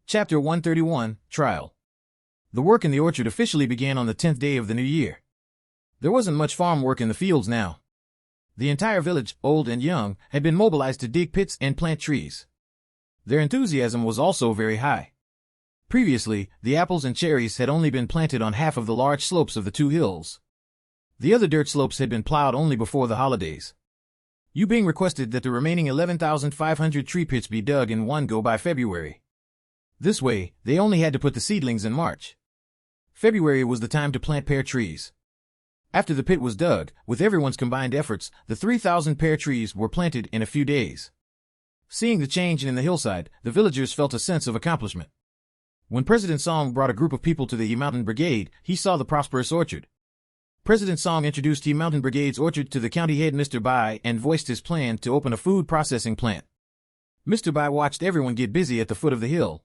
Chapter 131, Trial. The work in the orchard officially began on the 10th day of the new year. There wasn't much farm work in the fields now. The entire village, old and young, had been mobilized to dig pits and plant trees. Their enthusiasm was also very high. Previously, the apples and cherries had only been planted on half of the large slopes of the two hills. The other dirt slopes had been plowed only before the holidays. Yubing requested that the remaining 11,500 tree pits be dug in one go by February. This way, they only had to put the seedlings in March. February was the time to plant pear trees. After the pit was dug, with everyone's combined efforts, the 3,000 pear trees were planted in a few days. Seeing the change in the hillside, the villagers felt a sense of accomplishment. When President Song brought a group of people to the Mountain Brigade, he saw the prosperous orchard. President Song introduced the Mountain Brigade's orchard to the county head Mr. Bai and voiced his plan to open a food processing plant. Mr. Bai watched everyone get busy at the foot of the hill.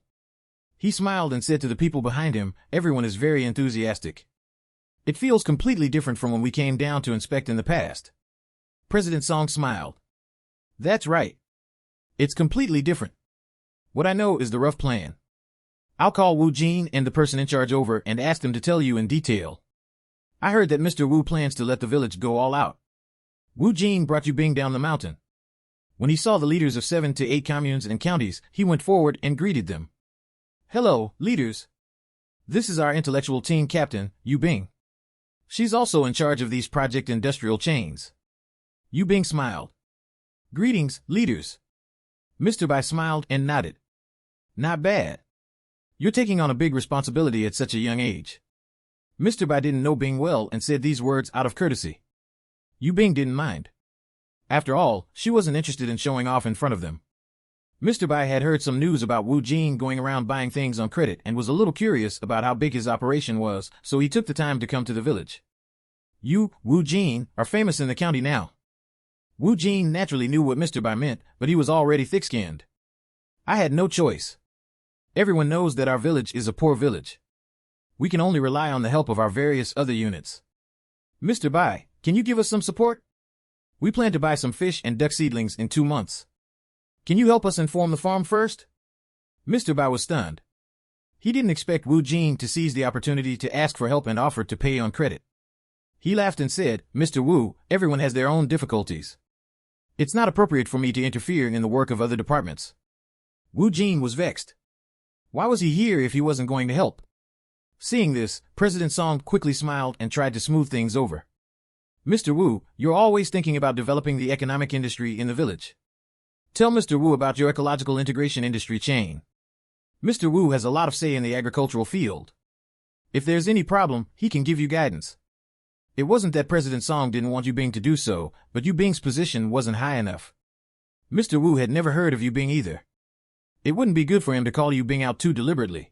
He smiled and said to the people behind him, "Everyone is very enthusiastic. It feels completely different from when we came down to inspect in the past." President Song smiled. "That's right. It's completely different. What I know is the rough plan. I'll call Wu Jin and the person in charge over and ask them to tell you in detail. I heard that Mr. Wu plans to let the village go all out." Wu Jin brought Yubing down the mountain. When he saw the leaders of 7 to 8 communes and counties, he went forward and greeted them. "Hello, leaders. This is our intellectual team captain, Yubing. She's also in charge of these project industrial chains." Yubing smiled. "Greetings, leaders." Mr. Bai smiled and nodded. "Not bad. You're taking on a big responsibility at such a young age." Mr. Bai didn't know Bing well and said these words out of courtesy. Yubing didn't mind. After all, she wasn't interested in showing off in front of them. Mr. Bai had heard some news about Wu Jin going around buying things on credit and was a little curious about how big his operation was, so he took the time to come to the village. "You, Wu Jin, are famous in the county now." Wu Jin naturally knew what Mr. Bai meant, but he was already thick-skinned. "I had no choice. Everyone knows that our village is a poor village. We can only rely on the help of our various other units. Mr. Bai, can you give us some support? We plan to buy some fish and duck seedlings in 2 months. Can you help us inform the farm first?" Mr. Bai was stunned. He didn't expect Wu Jin to seize the opportunity to ask for help and offer to pay on credit. He laughed and said, "Mr. Wu, everyone has their own difficulties. It's not appropriate for me to interfere in the work of other departments." Wu Jin was vexed. Why was he here if he wasn't going to help? Seeing this, President Song quickly smiled and tried to smooth things over. "Mr. Wu, you're always thinking about developing the economic industry in the village. Tell Mr. Wu about your ecological integration industry chain. Mr. Wu has a lot of say in the agricultural field. If there's any problem, he can give you guidance." It wasn't that President Song didn't want Yubing to do so, but Yubing's position wasn't high enough. Mr. Wu had never heard of Yubing either. It wouldn't be good for him to call Yubing out too deliberately.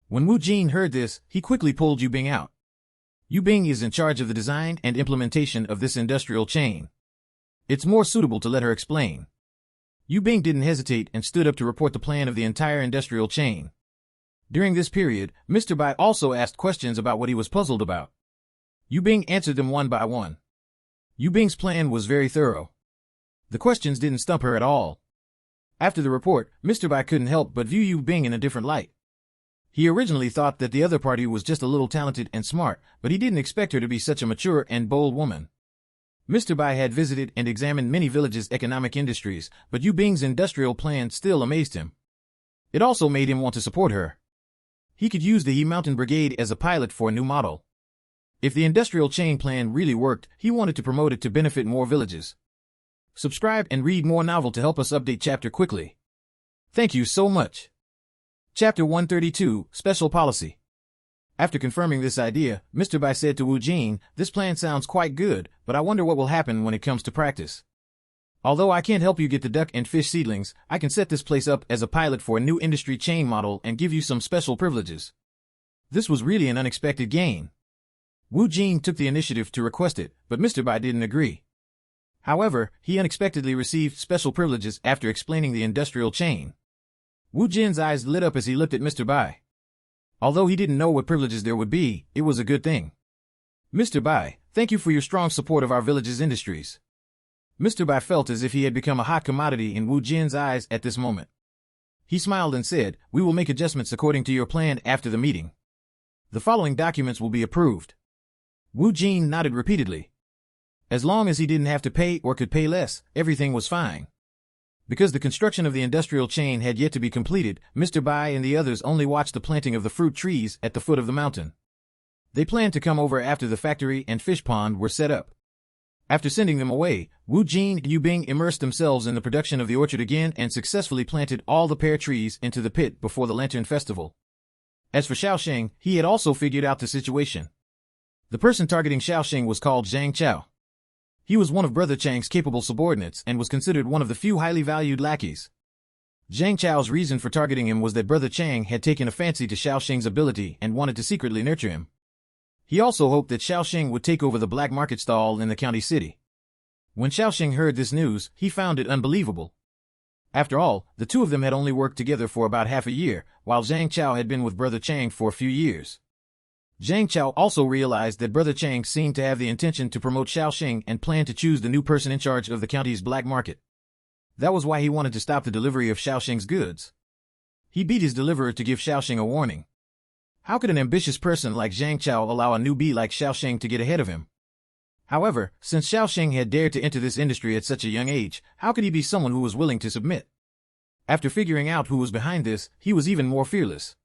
When Wu Jin heard this, he quickly pulled Yubing out. Yubing is in charge of the design and implementation of this industrial chain. It's more suitable to let her explain. Yubing didn't hesitate and stood up to report the plan of the entire industrial chain. During this period, Mr. Bai also asked questions about what he was puzzled about. Yubing answered them one by one. Yubing's plan was very thorough. The questions didn't stump her at all. After the report, Mr. Bai couldn't help but view Yubing in a different light. He originally thought that the other party was just a little talented and smart, but he didn't expect her to be such a mature and bold woman. Mr. Bai had visited and examined many villages' economic industries, but Yubing's industrial plan still amazed him. It also made him want to support her. He could use the Mountain Brigade as a pilot for a new model. If the industrial chain plan really worked, he wanted to promote it to benefit more villages. Subscribe and read more novel to help us update chapter quickly. Thank you so much. Chapter 132, Special Policy. After confirming this idea, Mr. Bai said to Wu Jin, "This plan sounds quite good, but I wonder what will happen when it comes to practice. Although I can't help you get the duck and fish seedlings, I can set this place up as a pilot for a new industry chain model and give you some special privileges." This was really an unexpected gain. Wu Jin took the initiative to request it, but Mr. Bai didn't agree. However, he unexpectedly received special privileges after explaining the industrial chain. Wu Jin's eyes lit up as he looked at Mr. Bai. Although he didn't know what privileges there would be, it was a good thing. "Mr. Bai, thank you for your strong support of our village's industries." Mr. Bai felt as if he had become a hot commodity in Wu Jin's eyes at this moment. He smiled and said, "We will make adjustments according to your plan after the meeting. The following documents will be approved." Wu Jin nodded repeatedly. As long as he didn't have to pay or could pay less, everything was fine. Because the construction of the industrial chain had yet to be completed, Mr. Bai and the others only watched the planting of the fruit trees at the foot of the mountain. They planned to come over after the factory and fish pond were set up. After sending them away, Wu Jin and Yu Bing immersed themselves in the production of the orchard again and successfully planted all the pear trees into the pit before the Lantern Festival. As for Xiaosheng, he had also figured out the situation. The person targeting Xiaosheng was called Zhang Chao. He was one of Brother Chang's capable subordinates and was considered one of the few highly valued lackeys. Zhang Chao's reason for targeting him was that Brother Chang had taken a fancy to Xiaosheng's ability and wanted to secretly nurture him. He also hoped that Xiaosheng would take over the black market stall in the county city. When Xiaosheng heard this news, he found it unbelievable. After all, the two of them had only worked together for about half a year, while Zhang Chao had been with Brother Chang for a few years. Zhang Chao also realized that Brother Chang seemed to have the intention to promote Xiaosheng and planned to choose the new person in charge of the county's black market. That was why he wanted to stop the delivery of Xiaosheng's goods. He beat his deliverer to give Xiaosheng a warning. How could an ambitious person like Zhang Chao allow a newbie like Xiaosheng to get ahead of him? However, since Xiaosheng had dared to enter this industry at such a young age, how could he be someone who was willing to submit? After figuring out who was behind this, he was even more fearless.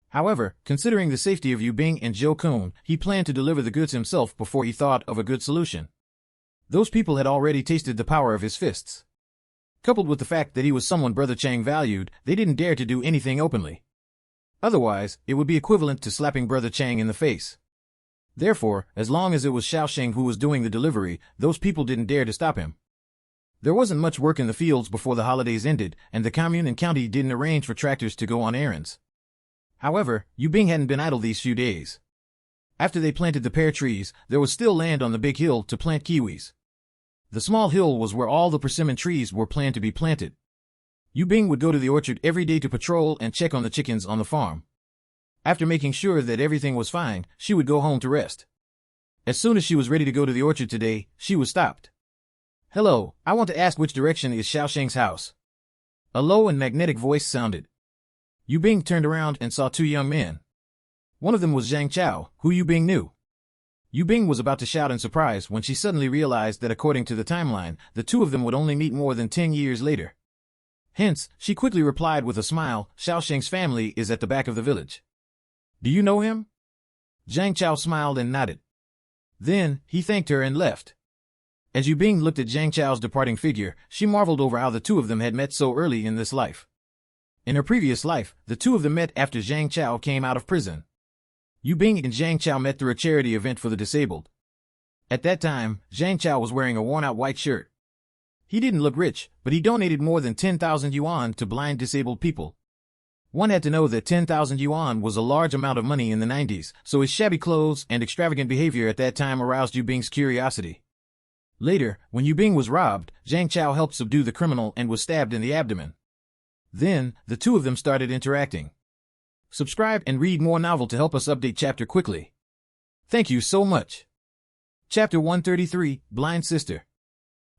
However, considering the safety of Yu Bing and Zhou Kun, he planned to deliver the goods himself before he thought of a good solution. Those people had already tasted the power of his fists. Coupled with the fact that he was someone Brother Chang valued, they didn't dare to do anything openly. Otherwise, it would be equivalent to slapping Brother Chang in the face. Therefore, as long as it was Xiaosheng who was doing the delivery, those people didn't dare to stop him. There wasn't much work in the fields before the holidays ended, and the commune and county didn't arrange for tractors to go on errands. However, Yu Bing hadn't been idle these few days. After they planted the pear trees, there was still land on the big hill to plant kiwis. The small hill was where all the persimmon trees were planned to be planted. Yu Bing would go to the orchard every day to patrol and check on the chickens on the farm. After making sure that everything was fine, she would go home to rest. As soon as she was ready to go to the orchard today, she was stopped. "Hello, I want to ask which direction is Xiaosheng's house?" A low and magnetic voice sounded. Yu Bing turned around and saw two young men. One of them was Zhang Chao, who Yu Bing knew. Yu Bing was about to shout in surprise when she suddenly realized that according to the timeline, the two of them would only meet more than 10 years later. Hence, she quickly replied with a smile, "Xiaosheng's family is at the back of the village." "Do you know him?" Zhang Chao smiled and nodded. Then, he thanked her and left. As Yu Bing looked at Zhang Chao's departing figure, she marveled over how the two of them had met so early in this life. In her previous life, the two of them met after Zhang Chao came out of prison. Yu Bing and Zhang Chao met through a charity event for the disabled. At that time, Zhang Chao was wearing a worn-out white shirt. He didn't look rich, but he donated more than 10,000 yuan to blind disabled people. One had to know that 10,000 yuan was a large amount of money in the 90s, so his shabby clothes and extravagant behavior at that time aroused Yu Bing's curiosity. Later, when Yu Bing was robbed, Zhang Chao helped subdue the criminal and was stabbed in the abdomen. Then, the two of them started interacting. Subscribe and read more novel to help us update chapter quickly. Thank you so much. Chapter 133, Blind Sister.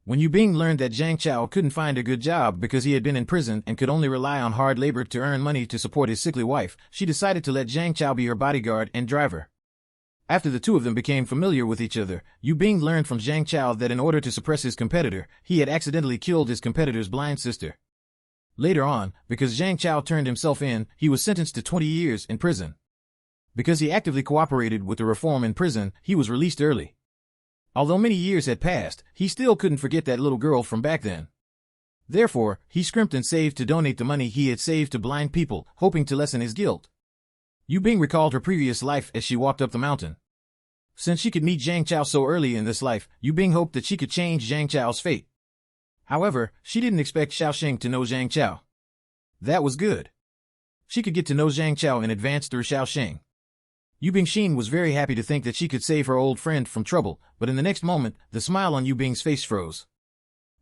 When Yu Bing learned that Zhang Chao couldn't find a good job because he had been in prison and could only rely on hard labor to earn money to support his sickly wife, she decided to let Zhang Chao be her bodyguard and driver. After the two of them became familiar with each other, Yu Bing learned from Zhang Chao that in order to suppress his competitor, he had accidentally killed his competitor's blind sister. Later on, because Zhang Chao turned himself in, he was sentenced to 20 years in prison. Because he actively cooperated with the reform in prison, he was released early. Although many years had passed, he still couldn't forget that little girl from back then. Therefore, he scrimped and saved to donate the money he had saved to blind people, hoping to lessen his guilt. Yu Bing recalled her previous life as she walked up the mountain. Since she could meet Zhang Chao so early in this life, Yu Bing hoped that she could change Zhang Chao's fate. However, she didn't expect Xiaosheng to know Zhang Chao. That was good. She could get to know Zhang Chao in advance through Xiaosheng. Yu Bingxin was very happy to think that she could save her old friend from trouble, but in the next moment, the smile on Yu Bing's face froze.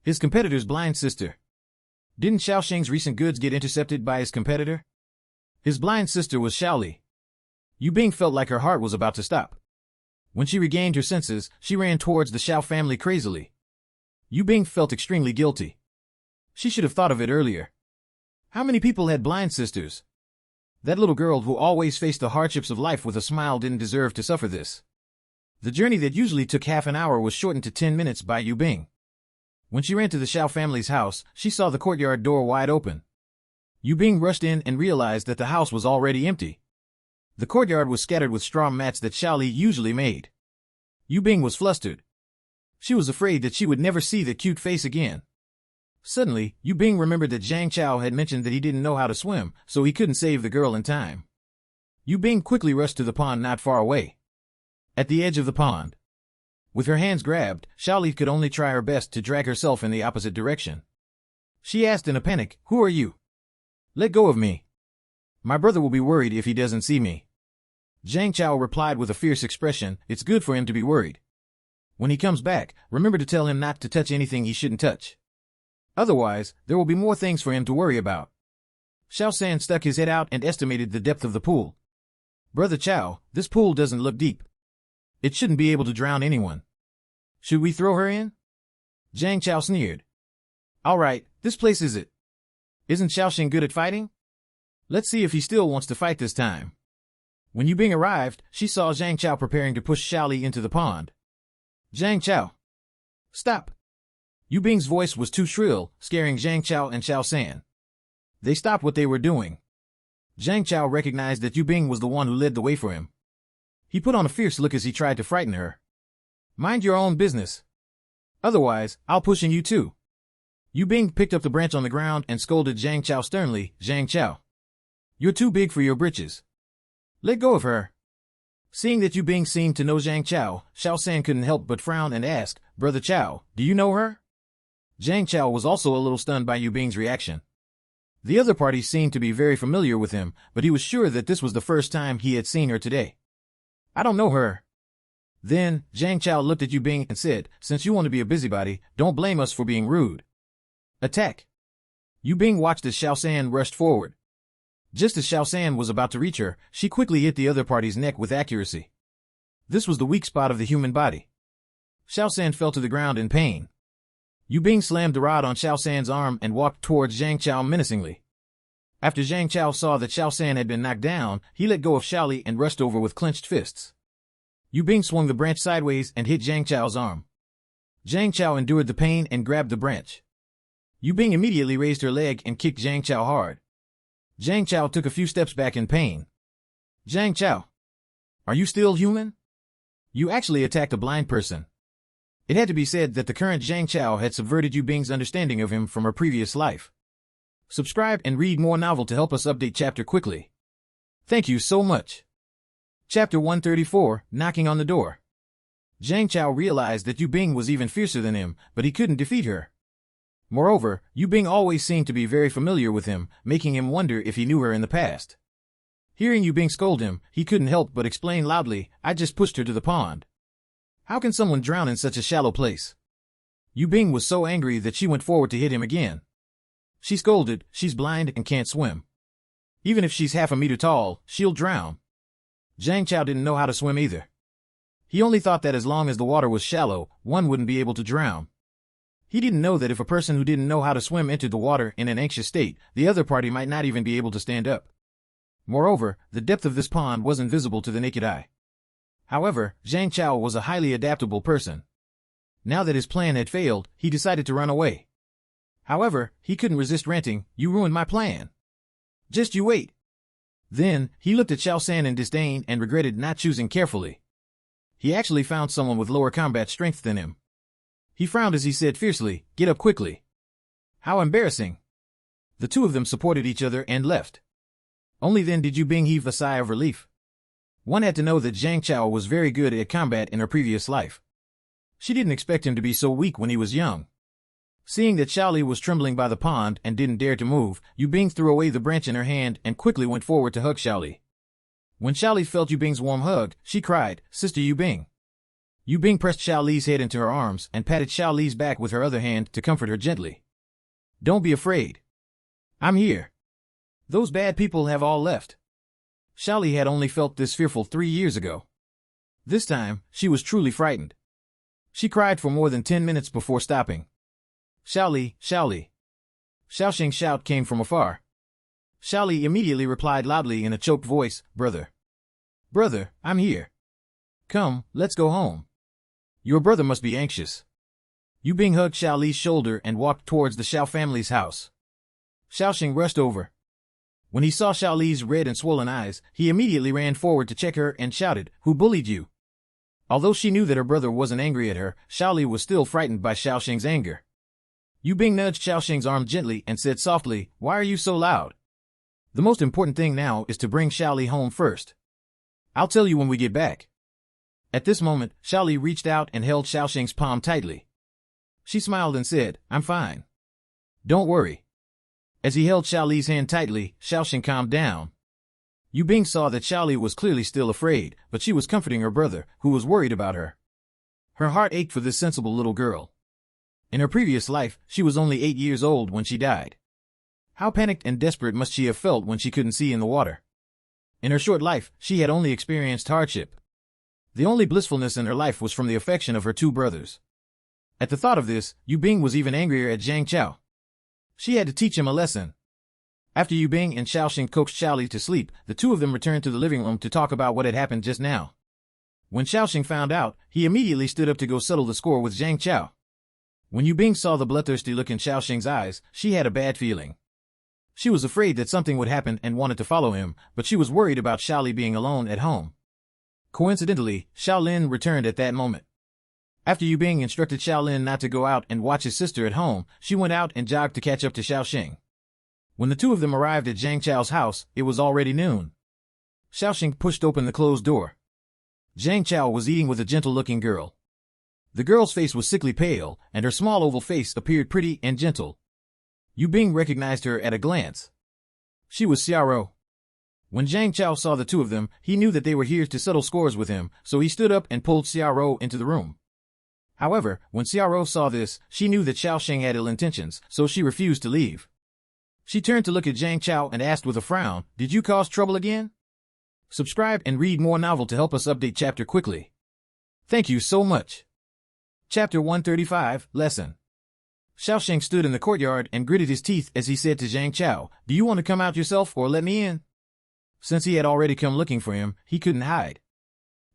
His competitor's blind sister. Didn't Xiaosheng's recent goods get intercepted by his competitor? His blind sister was Xiaoli. Yu Bing felt like her heart was about to stop. When she regained her senses, she ran towards the Xiao family crazily. Yu Bing felt extremely guilty. She should have thought of it earlier. How many people had blind sisters? That little girl who always faced the hardships of life with a smile didn't deserve to suffer this. The journey that usually took half an hour was shortened to 10 minutes by Yu Bing. When she ran to the Xiao family's house, she saw the courtyard door wide open. Yu Bing rushed in and realized that the house was already empty. The courtyard was scattered with straw mats that Xiaoli usually made. Yu Bing was flustered. She was afraid that she would never see the cute face again. Suddenly, Yu Bing remembered that Zhang Chao had mentioned that he didn't know how to swim, so he couldn't save the girl in time. Yu Bing quickly rushed to the pond not far away. At the edge of the pond, with her hands grabbed, Xiaoli could only try her best to drag herself in the opposite direction. She asked in a panic, "Who are you? Let go of me. My brother will be worried if he doesn't see me." Zhang Chao replied with a fierce expression, "It's good for him to be worried. When he comes back, remember to tell him not to touch anything he shouldn't touch. Otherwise, there will be more things for him to worry about." Xiao San stuck his head out and estimated the depth of the pool. "Brother Chao, this pool doesn't look deep. It shouldn't be able to drown anyone. Should we throw her in?" Zhang Chao sneered. "All right, this place is it. Isn't Xiaoxing good at fighting? Let's see if he still wants to fight this time." When Yu Bing arrived, she saw Zhang Chao preparing to push Xiaoli into the pond. "Zhang Chao! Stop!" Yu Bing's voice was too shrill, scaring Zhang Chao and Xiao San. They stopped what they were doing. Zhang Chao recognized that Yu Bing was the one who led the way for him. He put on a fierce look as he tried to frighten her. "Mind your own business. Otherwise, I'll push in you too." Yu Bing picked up the branch on the ground and scolded Zhang Chao sternly, "Zhang Chao, you're too big for your britches. Let go of her." Seeing that Yu Bing seemed to know Zhang Chao, Xiao San couldn't help but frown and ask, "Brother Chao, do you know her?" Zhang Chao was also a little stunned by Yu Bing's reaction. The other parties seemed to be very familiar with him, but he was sure that this was the first time he had seen her today. "I don't know her." Then, Zhang Chao looked at Yu Bing and said, "Since you want to be a busybody, don't blame us for being rude. Attack." Yu Bing watched as Xiao San rushed forward. Just as Xiao San was about to reach her, she quickly hit the other party's neck with accuracy. This was the weak spot of the human body. Xiao San fell to the ground in pain. Yu Bing slammed the rod on Xiao San's arm and walked towards Zhang Chao menacingly. After Zhang Chao saw that Xiao San had been knocked down, he let go of Xiaoli and rushed over with clenched fists. Yu Bing swung the branch sideways and hit Zhang Chao's arm. Zhang Chao endured the pain and grabbed the branch. Yu Bing immediately raised her leg and kicked Zhang Chao hard. Zhang Chao took a few steps back in pain. "Zhang Chao, are you still human? You actually attacked a blind person." It had to be said that the current Zhang Chao had subverted Yu Bing's understanding of him from her previous life. Subscribe and read more novel to help us update chapter quickly. Thank you so much. Chapter 134, Knocking on the Door. Zhang Chao realized that Yu Bing was even fiercer than him, but he couldn't defeat her. Moreover, Yu Bing always seemed to be very familiar with him, making him wonder if he knew her in the past. Hearing Yu Bing scold him, he couldn't help but explain loudly, "I just pushed her to the pond. How can someone drown in such a shallow place?" Yu Bing was so angry that she went forward to hit him again. She scolded, "She's blind and can't swim. Even if she's half a meter tall, she'll drown." Zhang Chao didn't know how to swim either. He only thought that as long as the water was shallow, one wouldn't be able to drown. He didn't know that if a person who didn't know how to swim entered the water in an anxious state, the other party might not even be able to stand up. Moreover, the depth of this pond wasn't visible to the naked eye. However, Zhang Chao was a highly adaptable person. Now that his plan had failed, he decided to run away. However, he couldn't resist ranting, "You ruined my plan. Just you wait." Then, he looked at Xiao San in disdain and regretted not choosing carefully. He actually found someone with lower combat strength than him. He frowned as he said fiercely, "Get up quickly." How embarrassing. The two of them supported each other and left. Only then did Yu Bing heave a sigh of relief. One had to know that Zhang Chao was very good at combat in her previous life. She didn't expect him to be so weak when he was young. Seeing that Xiaoli was trembling by the pond and didn't dare to move, Yu Bing threw away the branch in her hand and quickly went forward to hug Xiaoli. When Xiaoli felt Yu Bing's warm hug, she cried, "Sister Yu Bing." Yu Bing pressed Xiaoli's head into her arms and patted Xiaoli's back with her other hand to comfort her gently. "Don't be afraid. I'm here. Those bad people have all left." Xiaoli had only felt this fearful 3 years ago. This time, she was truly frightened. She cried for more than 10 minutes before stopping. "Xiaoli, Xiaoli." Xiaoxing's shout came from afar. Xiaoli immediately replied loudly in a choked voice, "Brother. Brother, I'm here. Come, let's go home. Your brother must be anxious." Yu Bing hugged Xiaoli's shoulder and walked towards the Xiao family's house. Xiaoxing rushed over. When he saw Xiaoli's red and swollen eyes, he immediately ran forward to check her and shouted, "Who bullied you?" Although she knew that her brother wasn't angry at her, Xiaoli was still frightened by Xiaoxing's anger. Yu Bing nudged Xiaoxing's arm gently and said softly, "Why are you so loud? The most important thing now is to bring Xiaoli home first. I'll tell you when we get back." At this moment, Xiaoli reached out and held Xiaoxing's palm tightly. She smiled and said, "I'm fine. Don't worry." As he held Xiaoli's hand tightly, Xiaoxing calmed down. Yu Bing saw that Xiaoli was clearly still afraid, but she was comforting her brother, who was worried about her. Her heart ached for this sensible little girl. In her previous life, she was only 8 years old when she died. How panicked and desperate must she have felt when she couldn't see in the water? In her short life, she had only experienced hardship. The only blissfulness in her life was from the affection of her 2 brothers. At the thought of this, Yu Bing was even angrier at Zhang Chao. She had to teach him a lesson. After Yu Bing and Xiaoxing coaxed Xiaoli to sleep, the 2 of them returned to the living room to talk about what had happened just now. When Xiaoxing found out, he immediately stood up to go settle the score with Zhang Chao. When Yu Bing saw the bloodthirsty look in Xiaoxing's eyes, she had a bad feeling. She was afraid that something would happen and wanted to follow him, but she was worried about Xiaoli being alone at home. Coincidentally, Xiaolin returned at that moment. After Yu Bing instructed Xiaolin not to go out and watch his sister at home, she went out and jogged to catch up to Xiaoxing. When the 2 of them arrived at Zhang Chao's house, it was already noon. Xiaoxing pushed open the closed door. Zhang Chao was eating with a gentle-looking girl. The girl's face was sickly pale, and her small oval face appeared pretty and gentle. Yu Bing recognized her at a glance. She was Xiaoro. When Zhang Chao saw the 2 of them, he knew that they were here to settle scores with him, so he stood up and pulled Xiaoro into the room. However, when Xiaoro saw this, she knew that Xiaoxing had ill intentions, so she refused to leave. She turned to look at Zhang Chao and asked with a frown, "Did you cause trouble again?" Subscribe and read more novel to help us update chapter quickly. Thank you so much. Chapter 135, Lesson. Xiaoxing stood in the courtyard and gritted his teeth as he said to Zhang Chao, "Do you want to come out yourself or let me in?" Since he had already come looking for him, he couldn't hide.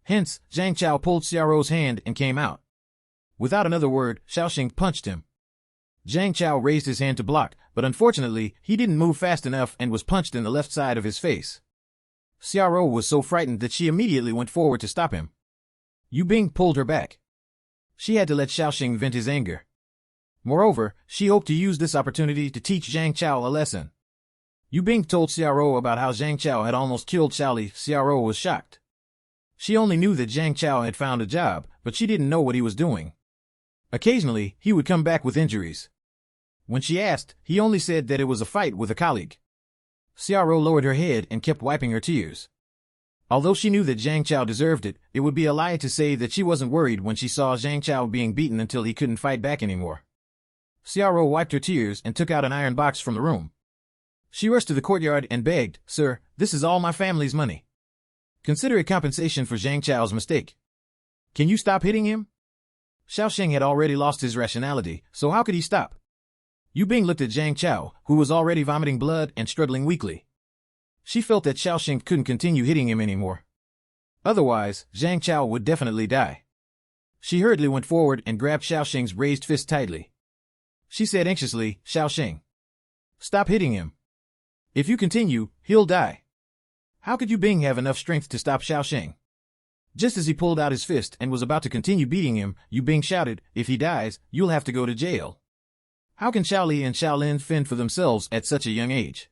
Hence, Zhang Chao pulled Xiaoro's hand and came out. Without another word, Xiaoxing punched him. Zhang Chao raised his hand to block, but unfortunately, he didn't move fast enough and was punched in the left side of his face. Xiaoro was so frightened that she immediately went forward to stop him. Yu Bing pulled her back. She had to let Xiaoxing vent his anger. Moreover, she hoped to use this opportunity to teach Zhang Chao a lesson. Yu Bing told Xiaoro about how Zhang Chao had almost killed Xiaoli. Xiaoro was shocked. She only knew that Zhang Chao had found a job, but she didn't know what he was doing. Occasionally, he would come back with injuries. When she asked, he only said that it was a fight with a colleague. Xiaoro lowered her head and kept wiping her tears. Although she knew that Zhang Chao deserved it, it would be a lie to say that she wasn't worried when she saw Zhang Chao being beaten until he couldn't fight back anymore. Xiaoro wiped her tears and took out an iron box from the room. She rushed to the courtyard and begged, "Sir, this is all my family's money. Consider it compensation for Zhang Chao's mistake. Can you stop hitting him?" Xiaoxing had already lost his rationality, so how could he stop? Yu Bing looked at Zhang Chao, who was already vomiting blood and struggling weakly. She felt that Xiaoxing couldn't continue hitting him anymore. Otherwise, Zhang Chao would definitely die. She hurriedly went forward and grabbed Xiaoxing's raised fist tightly. She said anxiously, "Xiaoxing, stop hitting him. If you continue, he'll die." How could Yu Bing have enough strength to stop Xiaoxing? Just as he pulled out his fist and was about to continue beating him, Yu Bing shouted, "If he dies, you'll have to go to jail." How can Xiaoli and Xiaolin fend for themselves at such a young age?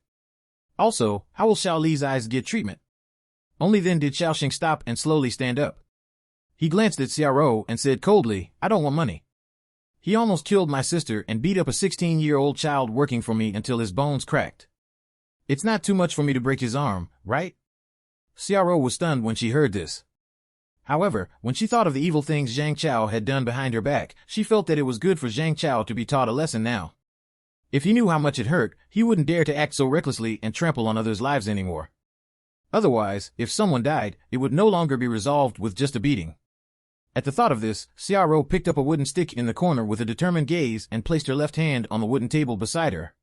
Also, how will Xiaoli's eyes get treatment? Only then did Xiaoxing stop and slowly stand up. He glanced at Xiaoro and said coldly, "I don't want money. He almost killed my sister and beat up a 16-year-old child working for me until his bones cracked. It's not too much for me to break his arm, right?" Xiaoro was stunned when she heard this. However, when she thought of the evil things Zhang Chao had done behind her back, she felt that it was good for Zhang Chao to be taught a lesson now. If he knew how much it hurt, he wouldn't dare to act so recklessly and trample on others' lives anymore. Otherwise, if someone died, it would no longer be resolved with just a beating. At the thought of this, Xiaoro picked up a wooden stick in the corner with a determined gaze and placed her left hand on the wooden table beside her.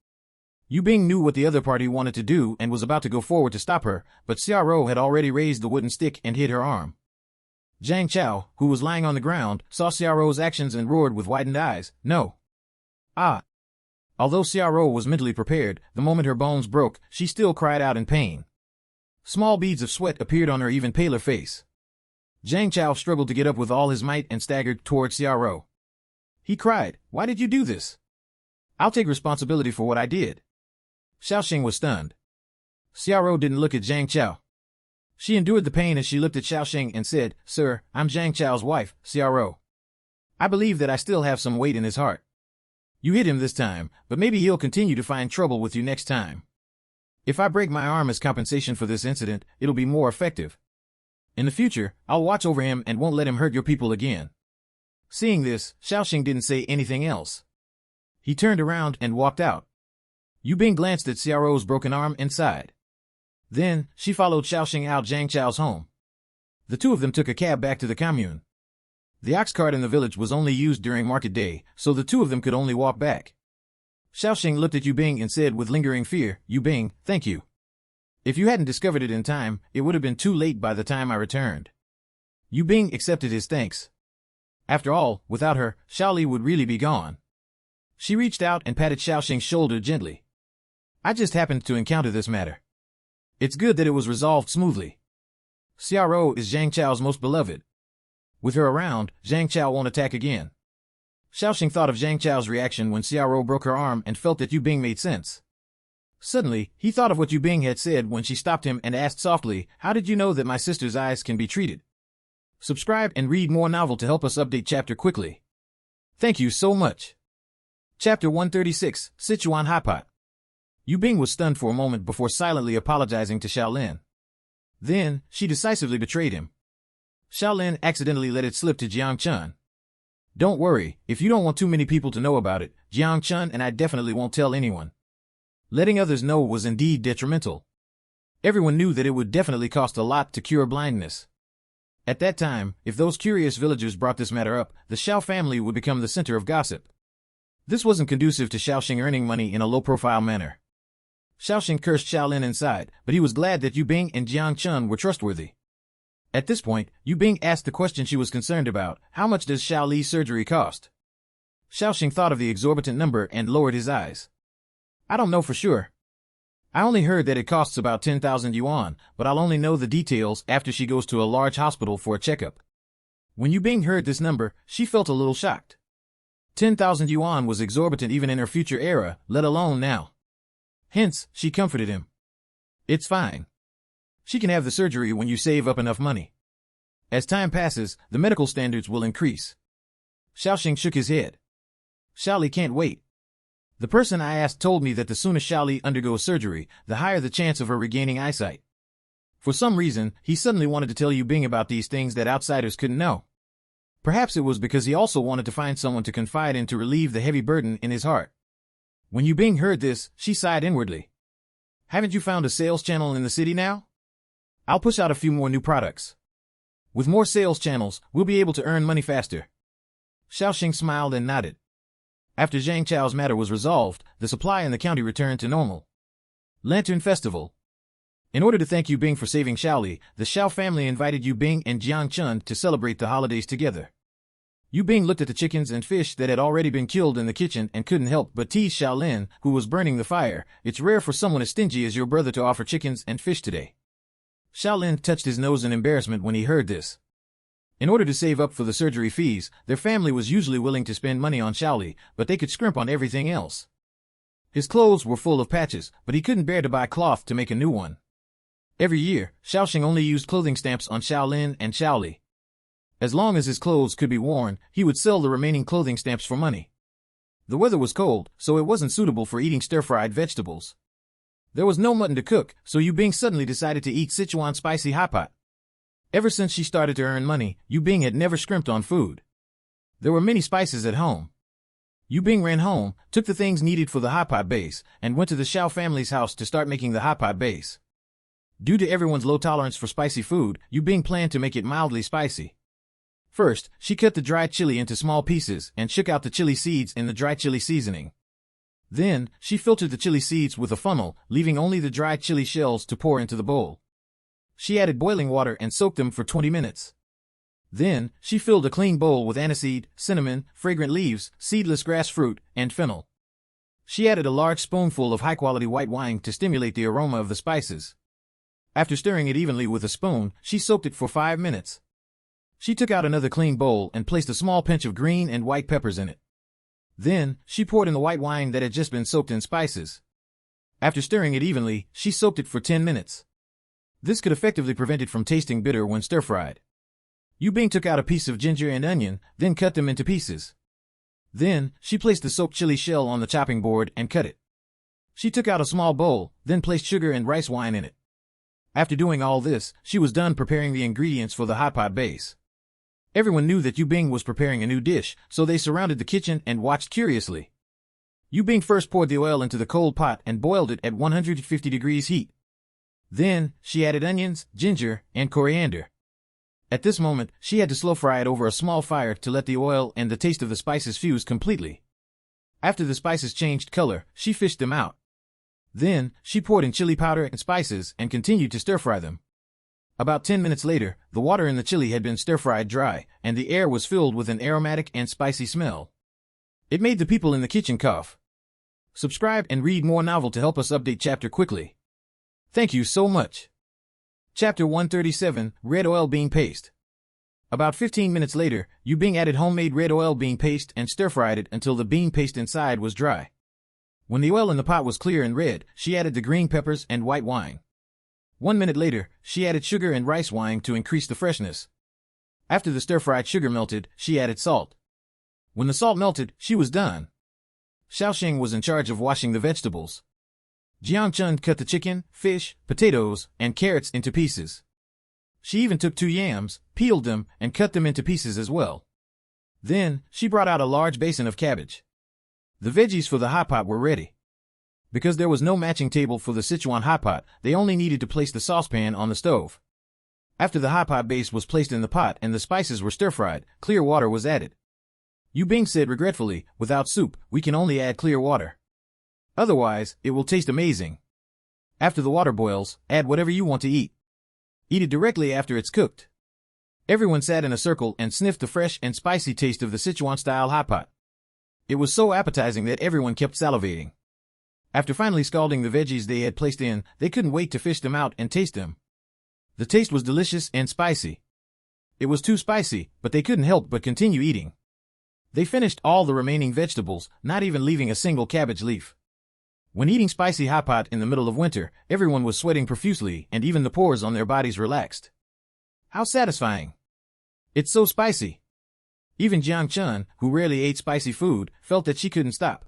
Yu Bing knew what the other party wanted to do and was about to go forward to stop her, but Xiaoro had already raised the wooden stick and hit her arm. Zhang Chao, who was lying on the ground, saw Xiaoro's actions and roared with widened eyes, "No!" Ah! Although Xiaoro was mentally prepared, the moment her bones broke, she still cried out in pain. Small beads of sweat appeared on her even paler face. Zhang Chao struggled to get up with all his might and staggered towards Xiaoro. He cried, "Why did you do this? I'll take responsibility for what I did." Xiaoxing was stunned. Xiaoro didn't look at Zhang Chao. She endured the pain as she looked at Xiaoxing and said, "Sir, I'm Zhang Chao's wife, Xiaoro. I believe that I still have some weight in his heart. You hit him this time, but maybe he'll continue to find trouble with you next time. If I break my arm as compensation for this incident, it'll be more effective. In the future, I'll watch over him and won't let him hurt your people again." Seeing this, Xiaoxing didn't say anything else. He turned around and walked out. Yu Bing glanced at Xiaoro's broken arm and sighed. Then, she followed Xiaoxing out Zhang Chao's home. The two of them took a cab back to the commune. The ox cart in the village was only used during market day, so the two of them could only walk back. Xiaoxing looked at Yu Bing and said with lingering fear, "Yu Bing, thank you. If you hadn't discovered it in time, it would have been too late by the time I returned." Yu Bing accepted his thanks. After all, without her, Xiaoli would really be gone. She reached out and patted Xiaoxing's shoulder gently. "I just happened to encounter this matter. It's good that it was resolved smoothly. Xiaoro is Zhang Chao's most beloved. With her around, Zhang Chao won't attack again." Xiaoxing thought of Zhang Chao's reaction when Xiaoro broke her arm and felt that Yu Bing made sense. Suddenly, he thought of what Yu Bing had said when she stopped him and asked softly, "How did you know that my sister's eyes can be treated?" Subscribe and read more novel to help us update chapter quickly. Thank you so much. Chapter 136, Sichuan Hot Pot. Yu Bing was stunned for a moment before silently apologizing to Xiaolin. Then, she decisively betrayed him. Xiaolin accidentally let it slip to Jiang Chun. "Don't worry, if you don't want too many people to know about it, Jiang Chun and I definitely won't tell anyone." Letting others know was indeed detrimental. Everyone knew that it would definitely cost a lot to cure blindness. At that time, if those curious villagers brought this matter up, the Xiao family would become the center of gossip. This wasn't conducive to Xiaoxing earning money in a low-profile manner. Xiaoxing cursed Xiaolin inside, but he was glad that Yu Bing and Jiang Chun were trustworthy. At this point, Yu Bing asked the question she was concerned about, "How much does Xiao Li's surgery cost?" Xiaoxing thought of the exorbitant number and lowered his eyes. "I don't know for sure. I only heard that it costs about 10,000 yuan, but I'll only know the details after she goes to a large hospital for a checkup." When Yu Bing heard this number, she felt a little shocked. 10,000 yuan was exorbitant even in her future era, let alone now. Hence, she comforted him. "It's fine. She can have the surgery when you save up enough money. As time passes, the medical standards will increase." Xiaoxing shook his head. "Xiaoli can't wait. The person I asked told me that the sooner Xiaoli undergoes surgery, the higher the chance of her regaining eyesight." For some reason, he suddenly wanted to tell Yu Bing about these things that outsiders couldn't know. Perhaps it was because he also wanted to find someone to confide in to relieve the heavy burden in his heart. When Yu Bing heard this, she sighed inwardly. "Haven't you found a sales channel in the city now? I'll push out a few more new products. With more sales channels, we'll be able to earn money faster." Xiaoxing smiled and nodded. After Zhang Chao's matter was resolved, the supply in the county returned to normal. Lantern Festival. In order to thank Yu Bing for saving Xiaoli, the Xiao family invited Yu Bing and Jiang Chun to celebrate the holidays together. Yu Bing looked at the chickens and fish that had already been killed in the kitchen and couldn't help but tease Xiaolin, who was burning the fire. "It's rare for someone as stingy as your brother to offer chickens and fish today." Xiaolin touched his nose in embarrassment when he heard this. In order to save up for the surgery fees, their family was usually willing to spend money on Xiaoli, but they could scrimp on everything else. His clothes were full of patches, but he couldn't bear to buy cloth to make a new one. Every year, Xiaoxing only used clothing stamps on Xiaolin and Xiaoli. As long as his clothes could be worn, he would sell the remaining clothing stamps for money. The weather was cold, so it wasn't suitable for eating stir-fried vegetables. There was no mutton to cook, so Yu Bing suddenly decided to eat Sichuan spicy hot pot. Ever since she started to earn money, Yu Bing had never scrimped on food. There were many spices at home. Yu Bing ran home, took the things needed for the hot pot base, and went to the Xiao family's house to start making the hot pot base. Due to everyone's low tolerance for spicy food, Yu Bing planned to make it mildly spicy. First, she cut the dried chili into small pieces and shook out the chili seeds in the dry chili seasoning. Then, she filtered the chili seeds with a funnel, leaving only the dried chili shells to pour into the bowl. She added boiling water and soaked them for 20 minutes. Then, she filled a clean bowl with aniseed, cinnamon, fragrant leaves, seedless grass fruit, and fennel. She added a large spoonful of high-quality white wine to stimulate the aroma of the spices. After stirring it evenly with a spoon, she soaked it for 5 minutes. She took out another clean bowl and placed a small pinch of green and white peppers in it. Then, she poured in the white wine that had just been soaked in spices. After stirring it evenly, she soaked it for 10 minutes. This could effectively prevent it from tasting bitter when stir-fried. Yu Bing took out a piece of ginger and onion, then cut them into pieces. Then, she placed the soaked chili shell on the chopping board and cut it. She took out a small bowl, then placed sugar and rice wine in it. After doing all this, she was done preparing the ingredients for the hot pot base. Everyone knew that Yu Bing was preparing a new dish, so they surrounded the kitchen and watched curiously. Yu Bing first poured the oil into the cold pot and boiled it at 150 degrees heat. Then, she added onions, ginger, and coriander. At this moment, she had to slow fry it over a small fire to let the oil and the taste of the spices fuse completely. After the spices changed color, she fished them out. Then, she poured in chili powder and spices and continued to stir-fry them. About 10 minutes later, the water in the chili had been stir-fried dry, and the air was filled with an aromatic and spicy smell. It made the people in the kitchen cough. Subscribe and read more novel to help us update chapter quickly. Thank you so much. Chapter 137, Red Oil Bean Paste. About 15 minutes later, Yu Bing added homemade red oil bean paste and stir-fried it until the bean paste inside was dry. When the oil in the pot was clear and red, she added the green peppers and white wine. 1 minute later, she added sugar and rice wine to increase the freshness. After the stir-fried sugar melted, she added salt. When the salt melted, she was done. Xiaoxing was in charge of washing the vegetables. Jiang Chun cut the chicken, fish, potatoes, and carrots into pieces. She even took 2 yams, peeled them, and cut them into pieces as well. Then, she brought out a large basin of cabbage. The veggies for the hot pot were ready. Because there was no matching table for the Sichuan hot pot, they only needed to place the saucepan on the stove. After the hot pot base was placed in the pot and the spices were stir-fried, clear water was added. Yu Bing said regretfully, "Without soup, we can only add clear water. Otherwise, it will taste amazing. After the water boils, add whatever you want to eat. Eat it directly after it's cooked." Everyone sat in a circle and sniffed the fresh and spicy taste of the Sichuan-style hot pot. It was so appetizing that everyone kept salivating. After finally scalding the veggies they had placed in, they couldn't wait to fish them out and taste them. The taste was delicious and spicy. It was too spicy, but they couldn't help but continue eating. They finished all the remaining vegetables, not even leaving a single cabbage leaf. When eating spicy hot pot in the middle of winter, everyone was sweating profusely and even the pores on their bodies relaxed. How satisfying! It's so spicy. Even Jiang Chun, who rarely ate spicy food, felt that she couldn't stop.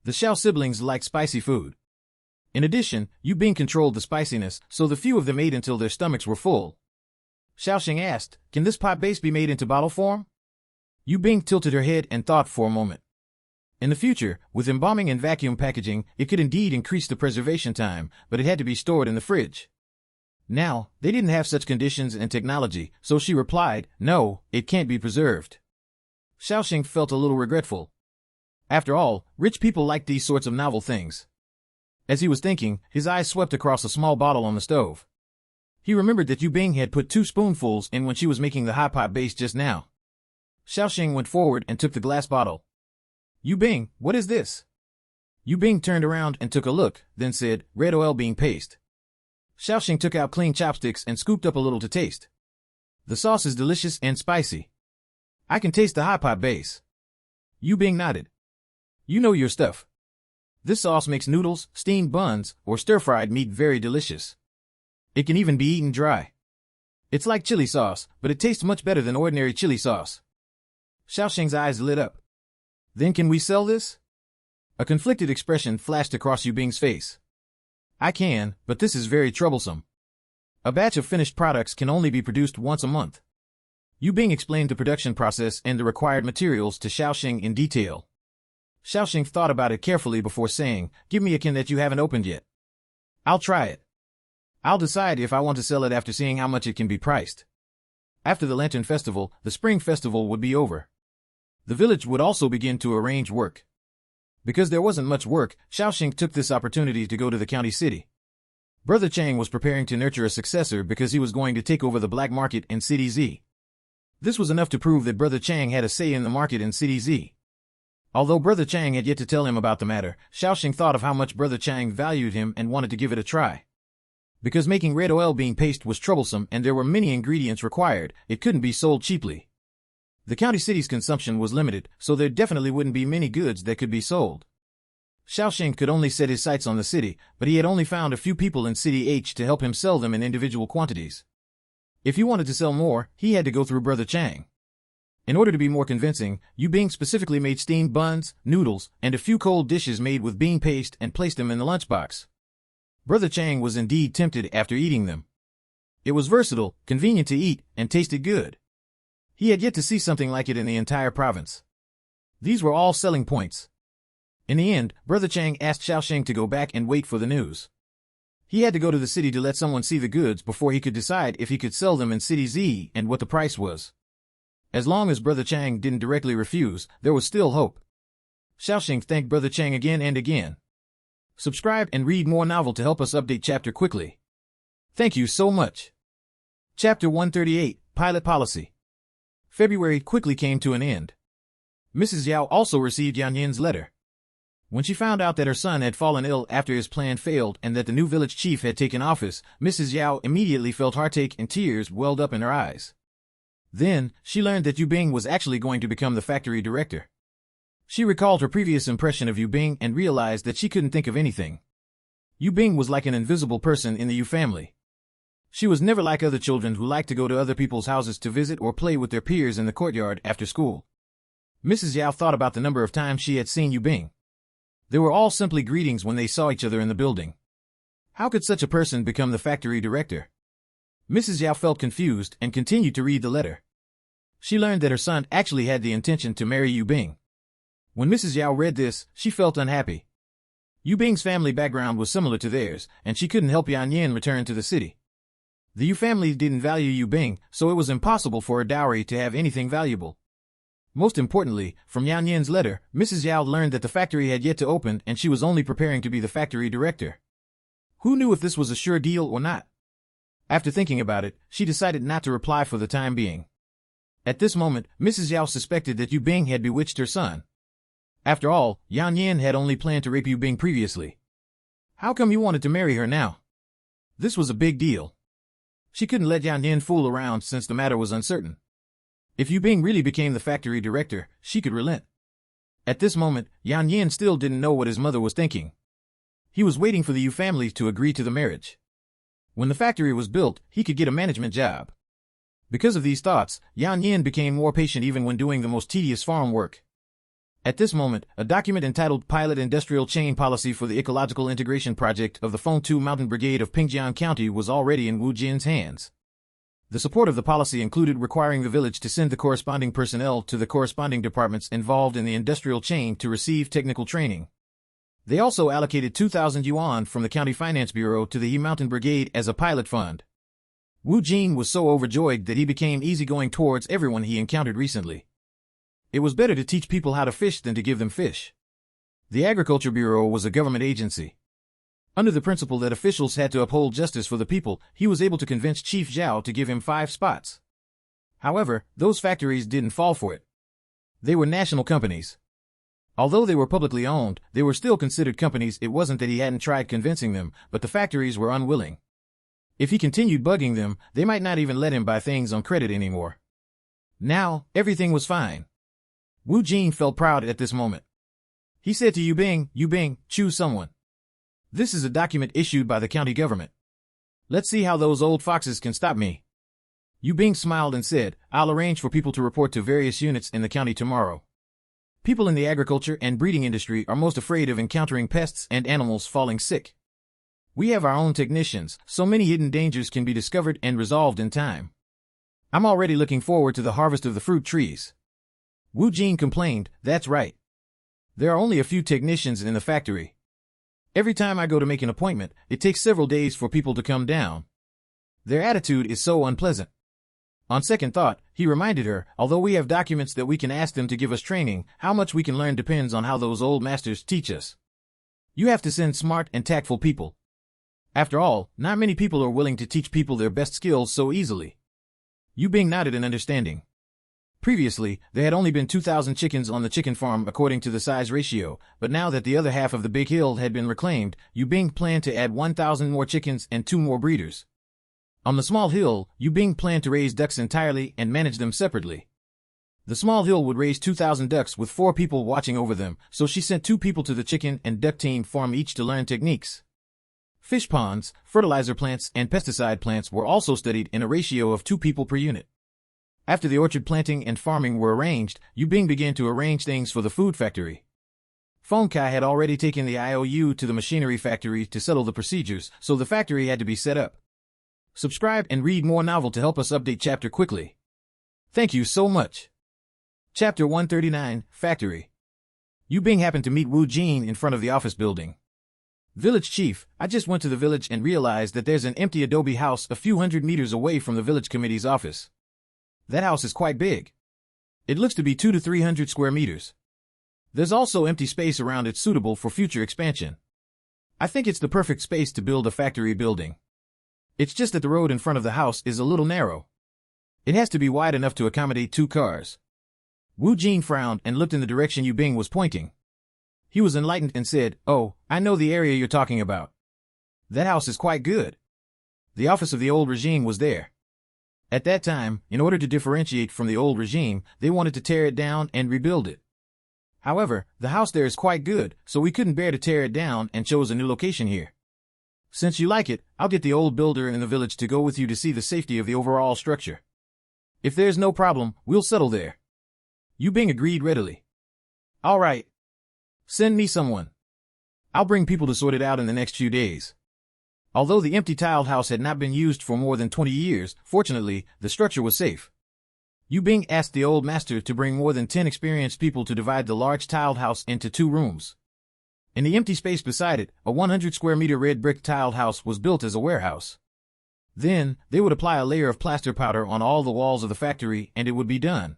The Xiao siblings liked spicy food. In addition, Yu Bing controlled the spiciness, so the few of them ate until their stomachs were full. Xiaoxing asked, "Can this pot base be made into bottle form?" Yu Bing tilted her head and thought for a moment. In the future, with embalming and vacuum packaging, it could indeed increase the preservation time, but it had to be stored in the fridge. Now, they didn't have such conditions and technology, so she replied, "No, it can't be preserved." Xiaoxing felt a little regretful. After all, rich people like these sorts of novel things. As he was thinking, his eyes swept across a small bottle on the stove. He remembered that Yu Bing had put 2 spoonfuls in when she was making the hot pot base just now. Xiaoxing went forward and took the glass bottle. "Yu Bing, what is this?" Yu Bing turned around and took a look, then said, "Red oil bean paste." Xiaoxing took out clean chopsticks and scooped up a little to taste. "The sauce is delicious and spicy. I can taste the hot pot base." Yu Bing nodded. "You know your stuff. This sauce makes noodles, steamed buns, or stir-fried meat very delicious. It can even be eaten dry. It's like chili sauce, but it tastes much better than ordinary chili sauce." Xiaoxing's eyes lit up. "Then can we sell this?" A conflicted expression flashed across Yu Bing's face. "I can, but this is very troublesome. A batch of finished products can only be produced once a month." Yu Bing explained the production process and the required materials to Xiaoxing in detail. Xiaoxing thought about it carefully before saying, "Give me a can that you haven't opened yet. I'll try it. I'll decide if I want to sell it after seeing how much it can be priced." After the Lantern Festival, the Spring Festival would be over. The village would also begin to arrange work. Because there wasn't much work, Xiaoxing took this opportunity to go to the county city. Brother Chang was preparing to nurture a successor because he was going to take over the black market in City Z. This was enough to prove that Brother Chang had a say in the market in City Z. Although Brother Chang had yet to tell him about the matter, Xiaoxing thought of how much Brother Chang valued him and wanted to give it a try. Because making red oil bean paste was troublesome and there were many ingredients required, it couldn't be sold cheaply. The county city's consumption was limited, so there definitely wouldn't be many goods that could be sold. Xiaoxing could only set his sights on the city, but he had only found a few people in City H to help him sell them in individual quantities. If he wanted to sell more, he had to go through Brother Chang. In order to be more convincing, Yu Bing specifically made steamed buns, noodles, and a few cold dishes made with bean paste and placed them in the lunchbox. Brother Chang was indeed tempted after eating them. It was versatile, convenient to eat, and tasted good. He had yet to see something like it in the entire province. These were all selling points. In the end, Brother Chang asked Xiaoxing to go back and wait for the news. He had to go to the city to let someone see the goods before he could decide if he could sell them in City Z and what the price was. As long as Brother Chang didn't directly refuse, there was still hope. Xiaoxing thanked Brother Chang again and again. Subscribe and read more novel to help us update chapter quickly. Thank you so much. Chapter 138, Pilot Policy. February quickly came to an end. Mrs. Yao also received Yan Yin's letter. When she found out that her son had fallen ill after his plan failed and that the new village chief had taken office, Mrs. Yao immediately felt heartache and tears welled up in her eyes. Then, she learned that Yu Bing was actually going to become the factory director. She recalled her previous impression of Yu Bing and realized that she couldn't think of anything. Yu Bing was like an invisible person in the Yu family. She was never like other children who liked to go to other people's houses to visit or play with their peers in the courtyard after school. Mrs. Yao thought about the number of times she had seen Yu Bing. They were all simply greetings when they saw each other in the building. How could such a person become the factory director? Mrs. Yao felt confused and continued to read the letter. She learned that her son actually had the intention to marry Yu Bing. When Mrs. Yao read this, she felt unhappy. Yu Bing's family background was similar to theirs, and she couldn't help Yan Yin return to the city. The Yu family didn't value Yu Bing, so it was impossible for her dowry to have anything valuable. Most importantly, from Yan Yin's letter, Mrs. Yao learned that the factory had yet to open and she was only preparing to be the factory director. Who knew if this was a sure deal or not? After thinking about it, she decided not to reply for the time being. At this moment, Mrs. Yao suspected that Yu Bing had bewitched her son. After all, Yan Yin had only planned to rape Yu Bing previously. How come you wanted to marry her now? This was a big deal. She couldn't let Yan Yin fool around since the matter was uncertain. If Yu Bing really became the factory director, she could relent. At this moment, Yan Yin still didn't know what his mother was thinking. He was waiting for the Yu family to agree to the marriage. When the factory was built, he could get a management job. Because of these thoughts, Yan Yin became more patient even when doing the most tedious farm work. At this moment, a document entitled Pilot Industrial Chain Policy for the Ecological Integration Project of the Fengtu Mountain Brigade of Pingjiang County was already in Wu Jin's hands. The support of the policy included requiring the village to send the corresponding personnel to the corresponding departments involved in the industrial chain to receive technical training. They also allocated 2,000 yuan from the County Finance Bureau to the He Mountain Brigade as a pilot fund. Wu Jin was so overjoyed that he became easygoing towards everyone he encountered recently. It was better to teach people how to fish than to give them fish. The Agriculture Bureau was a government agency. Under the principle that officials had to uphold justice for the people, he was able to convince Chief Zhao to give him 5 spots. However, those factories didn't fall for it. They were national companies. Although they were publicly owned, they were still considered companies. It wasn't that he hadn't tried convincing them, but the factories were unwilling. If he continued bugging them, they might not even let him buy things on credit anymore. Now, everything was fine. Wu Jin felt proud at this moment. He said to Yu Bing, choose someone. This is a document issued by the county government. Let's see how those old foxes can stop me. Yu Bing smiled and said, I'll arrange for people to report to various units in the county tomorrow. People in the agriculture and breeding industry are most afraid of encountering pests and animals falling sick. We have our own technicians, so many hidden dangers can be discovered and resolved in time. I'm already looking forward to the harvest of the fruit trees. Wu Jin complained, that's right. There are only a few technicians in the factory. Every time I go to make an appointment, it takes several days for people to come down. Their attitude is so unpleasant. On second thought, he reminded her, although we have documents that we can ask them to give us training, how much we can learn depends on how those old masters teach us. You have to send smart and tactful people. After all, not many people are willing to teach people their best skills so easily. Yu Bing nodded in understanding. Previously, there had only been 2,000 chickens on the chicken farm according to the size ratio, but now that the other half of the big hill had been reclaimed, Yu Bing planned to add 1,000 more chickens and 2 more breeders. On the small hill, Yu Bing planned to raise ducks entirely and manage them separately. The small hill would raise 2,000 ducks with 4 people watching over them, so she sent 2 people to the chicken and duck team farm each to learn techniques. Fish ponds, fertilizer plants, and pesticide plants were also studied in a ratio of 2 people per unit. After the orchard planting and farming were arranged, Yu Bing began to arrange things for the food factory. Feng Kai had already taken the IOU to the machinery factory to settle the procedures, so the factory had to be set up. Subscribe and read more novel to help us update chapter quickly. Thank you so much. Chapter 139, Factory. Yu Bing happened to meet Wu Jin in front of the office building. Village Chief, I just went to the village and realized that there's an empty adobe house a few hundred meters away from the village committee's office. That house is quite big. It looks to be 200 to 300 square meters. There's also empty space around it suitable for future expansion. I think it's the perfect space to build a factory building. It's just that the road in front of the house is a little narrow. It has to be wide enough to accommodate 2 cars. Wu Jin frowned and looked in the direction Yu Bing was pointing. He was enlightened and said, "Oh, I know the area you're talking about. That house is quite good." The office of the old regime was there. At that time, in order to differentiate from the old regime, they wanted to tear it down and rebuild it. However, the house there is quite good, so we couldn't bear to tear it down and chose a new location here. Since you like it, I'll get the old builder in the village to go with you to see the safety of the overall structure. If there's no problem, we'll settle there. Yu Bing agreed readily. All right. Send me someone. I'll bring people to sort it out in the next few days. Although the empty tiled house had not been used for more than 20 years, fortunately, the structure was safe. Yu Bing asked the old master to bring more than 10 experienced people to divide the large tiled house into 2 rooms. In the empty space beside it, a 100 square meter red brick tiled house was built as a warehouse. Then, they would apply a layer of plaster powder on all the walls of the factory and it would be done.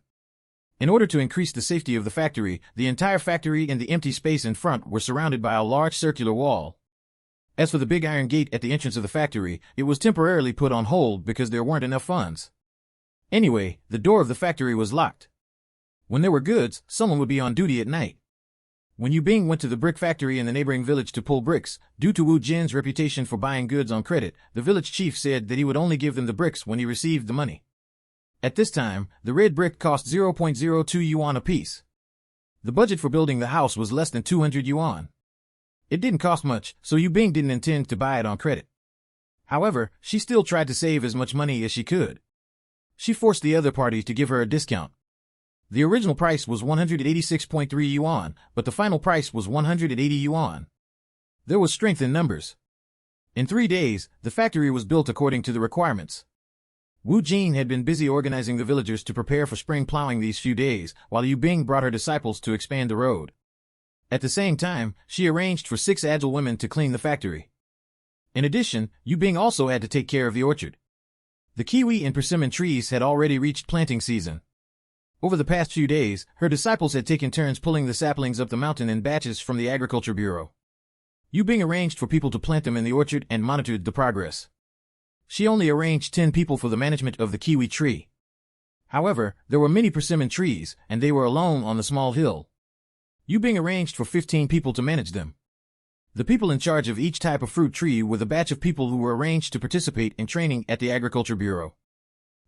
In order to increase the safety of the factory, the entire factory and the empty space in front were surrounded by a large circular wall. As for the big iron gate at the entrance of the factory, it was temporarily put on hold because there weren't enough funds. Anyway, the door of the factory was locked. When there were goods, someone would be on duty at night. When Yu Bing went to the brick factory in the neighboring village to pull bricks, due to Wu Jin's reputation for buying goods on credit, the village chief said that he would only give them the bricks when he received the money. At this time, the red brick cost 0.02 yuan apiece. The budget for building the house was less than 200 yuan. It didn't cost much, so Yu Bing didn't intend to buy it on credit. However, she still tried to save as much money as she could. She forced the other party to give her a discount. The original price was 186.3 yuan, but the final price was 180 yuan. There was strength in numbers. In 3 days, the factory was built according to the requirements. Wu Jin had been busy organizing the villagers to prepare for spring plowing these few days, while Yu Bing brought her disciples to expand the road. At the same time, she arranged for 6 agile women to clean the factory. In addition, Yu Bing also had to take care of the orchard. The kiwi and persimmon trees had already reached planting season. Over the past few days, her disciples had taken turns pulling the saplings up the mountain in batches from the Agriculture Bureau. Yu Bing arranged for people to plant them in the orchard and monitored the progress. She only arranged 10 people for the management of the kiwi tree. However, there were many persimmon trees, and they were alone on the small hill. Yu Bing arranged for 15 people to manage them. The people in charge of each type of fruit tree were the batch of people who were arranged to participate in training at the Agriculture Bureau.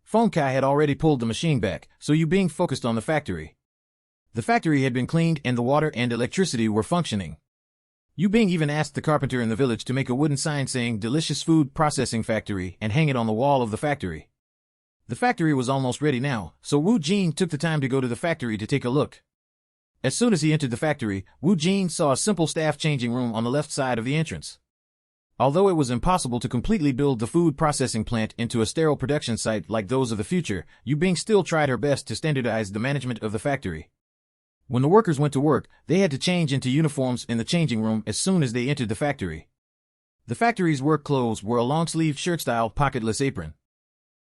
Feng Kai had already pulled the machine back, so Yu Bing focused on the factory. The factory had been cleaned and the water and electricity were functioning. Yu Bing even asked the carpenter in the village to make a wooden sign saying Delicious Food Processing Factory and hang it on the wall of the factory. The factory was almost ready now, so Wu Jin took the time to go to the factory to take a look. As soon as he entered the factory, Wu Jin saw a simple staff changing room on the left side of the entrance. Although it was impossible to completely build the food processing plant into a sterile production site like those of the future, Yu Bing still tried her best to standardize the management of the factory. When the workers went to work, they had to change into uniforms in the changing room as soon as they entered the factory. The factory's work clothes were a long-sleeved shirt-style pocketless apron.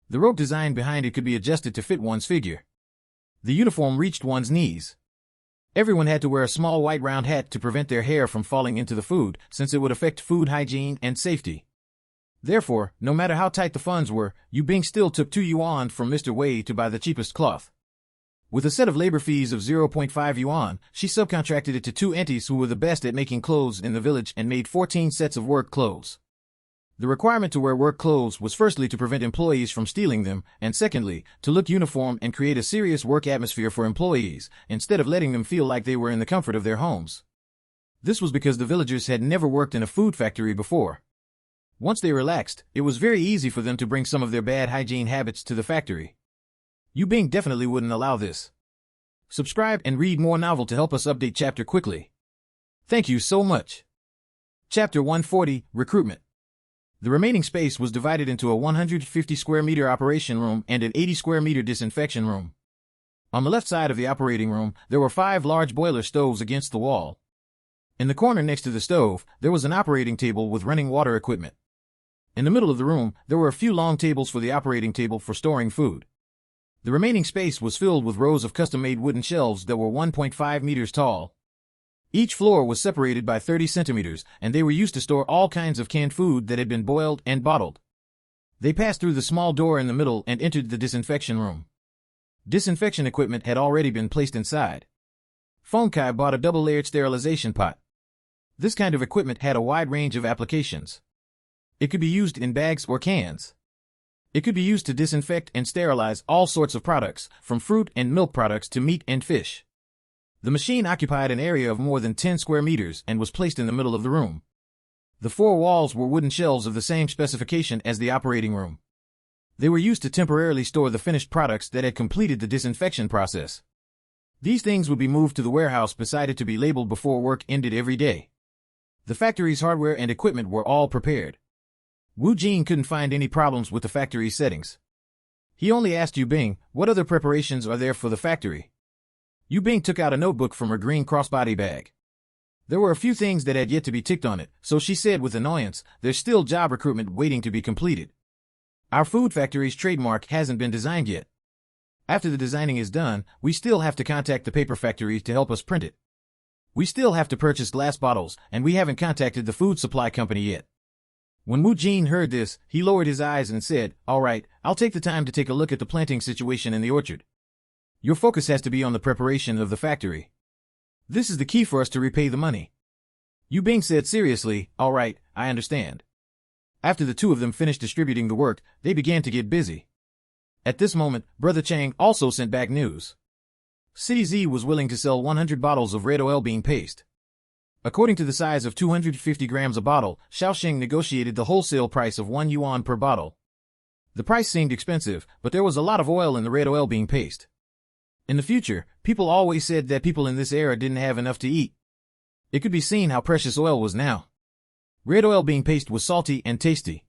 The rope design behind it could be adjusted to fit one's figure. The uniform reached one's knees. Everyone had to wear a small white round hat to prevent their hair from falling into the food, since it would affect food hygiene and safety. Therefore, no matter how tight the funds were, Yu Bing still took 2 yuan from Mr. Wei to buy the cheapest cloth. With a set of labor fees of 0.5 yuan, she subcontracted it to 2 aunties who were the best at making clothes in the village and made 14 sets of work clothes. The requirement to wear work clothes was firstly to prevent employees from stealing them, and secondly, to look uniform and create a serious work atmosphere for employees, instead of letting them feel like they were in the comfort of their homes. This was because the villagers had never worked in a food factory before. Once they relaxed, it was very easy for them to bring some of their bad hygiene habits to the factory. Yu Bing definitely wouldn't allow this. Subscribe and read more novel to help us update chapter quickly. Thank you so much. Chapter 140, Recruitment. The remaining space was divided into a 150 square meter operation room and an 80 square meter disinfection room. On the left side of the operating room, there were 5 large boiler stoves against the wall. In the corner next to the stove, there was an operating table with running water equipment. In the middle of the room, there were a few long tables for the operating table for storing food. The remaining space was filled with rows of custom-made wooden shelves that were 1.5 meters tall. Each floor was separated by 30 centimeters, and they were used to store all kinds of canned food that had been boiled and bottled. They passed through the small door in the middle and entered the disinfection room. Disinfection equipment had already been placed inside. Feng Kai bought a double-layered sterilization pot. This kind of equipment had a wide range of applications. It could be used in bags or cans. It could be used to disinfect and sterilize all sorts of products, from fruit and milk products to meat and fish. The machine occupied an area of more than 10 square meters and was placed in the middle of the room. The 4 walls were wooden shelves of the same specification as the operating room. They were used to temporarily store the finished products that had completed the disinfection process. These things would be moved to the warehouse beside it to be labeled before work ended every day. The factory's hardware and equipment were all prepared. Wu Jin couldn't find any problems with the factory's settings. He only asked Yu Bing, what other preparations are there for the factory? Yu Bing took out a notebook from her green crossbody bag. There were a few things that had yet to be ticked on it, so she said with annoyance, there's still job recruitment waiting to be completed. Our food factory's trademark hasn't been designed yet. After the designing is done, we still have to contact the paper factory to help us print it. We still have to purchase glass bottles, and we haven't contacted the food supply company yet. When Wu Jin heard this, he lowered his eyes and said, all right, I'll take the time to take a look at the planting situation in the orchard. Your focus has to be on the preparation of the factory. This is the key for us to repay the money. Yu Bing said seriously, all right, I understand. After the two of them finished distributing the work, they began to get busy. At this moment, Brother Chang also sent back news. City Z was willing to sell 100 bottles of red oil bean paste. According to the size of 250 grams a bottle, Shaoxing negotiated the wholesale price of 1 yuan per bottle. The price seemed expensive, but there was a lot of oil in the red oil bean paste. In the future, people always said that people in this era didn't have enough to eat. It could be seen how precious oil was now. Red oil bean paste was salty and tasty.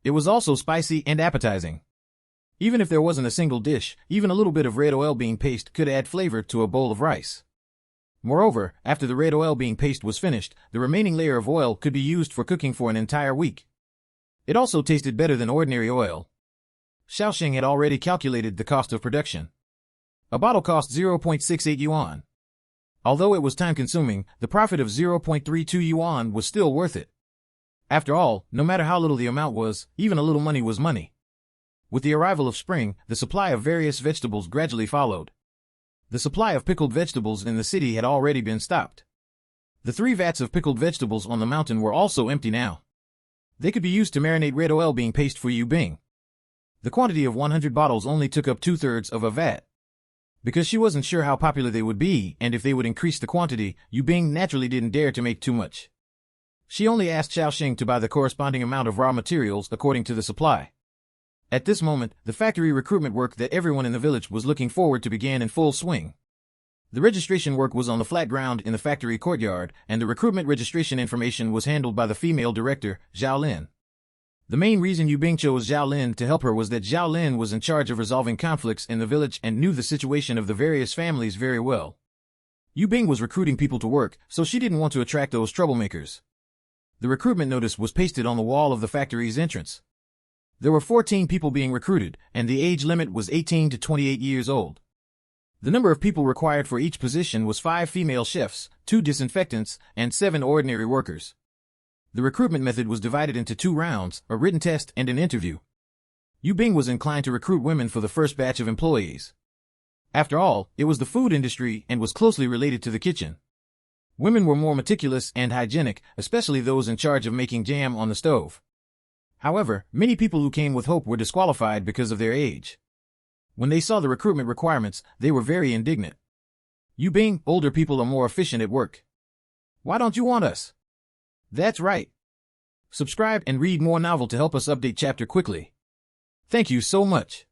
It was also spicy and appetizing. Even if there wasn't a single dish, even a little bit of red oil bean paste could add flavor to a bowl of rice. Moreover, after the red oil bean paste was finished, the remaining layer of oil could be used for cooking for an entire week. It also tasted better than ordinary oil. Shaoxing had already calculated the cost of production. A bottle cost 0.68 yuan. Although it was time-consuming, the profit of 0.32 yuan was still worth it. After all, no matter how little the amount was, even a little money was money. With the arrival of spring, the supply of various vegetables gradually followed. The supply of pickled vegetables in the city had already been stopped. The 3 vats of pickled vegetables on the mountain were also empty now. They could be used to marinate red oil bean paste for Yu Bing. The quantity of 100 bottles only took up 2/3 of a vat. Because she wasn't sure how popular they would be and if they would increase the quantity, Yu Bing naturally didn't dare to make too much. She only asked Shaoxing to buy the corresponding amount of raw materials according to the supply. At this moment, the factory recruitment work that everyone in the village was looking forward to began in full swing. The registration work was on the flat ground in the factory courtyard, and the recruitment registration information was handled by the female director, Zhao Lin. The main reason Yu Bing chose Zhao Lin to help her was that Zhao Lin was in charge of resolving conflicts in the village and knew the situation of the various families very well. Yu Bing was recruiting people to work, so she didn't want to attract those troublemakers. The recruitment notice was pasted on the wall of the factory's entrance. There were 14 people being recruited, and the age limit was 18 to 28 years old. The number of people required for each position was 5 female chefs, 2 disinfectants, and 7 ordinary workers. The recruitment method was divided into 2 rounds, a written test and an interview. Yu Bing was inclined to recruit women for the first batch of employees. After all, it was the food industry and was closely related to the kitchen. Women were more meticulous and hygienic, especially those in charge of making jam on the stove. However, many people who came with hope were disqualified because of their age. When they saw the recruitment requirements, they were very indignant. Yu Bing, older people are more efficient at work. Why don't you want us? That's right. Subscribe and read more novel to help us update chapter quickly. Thank you so much.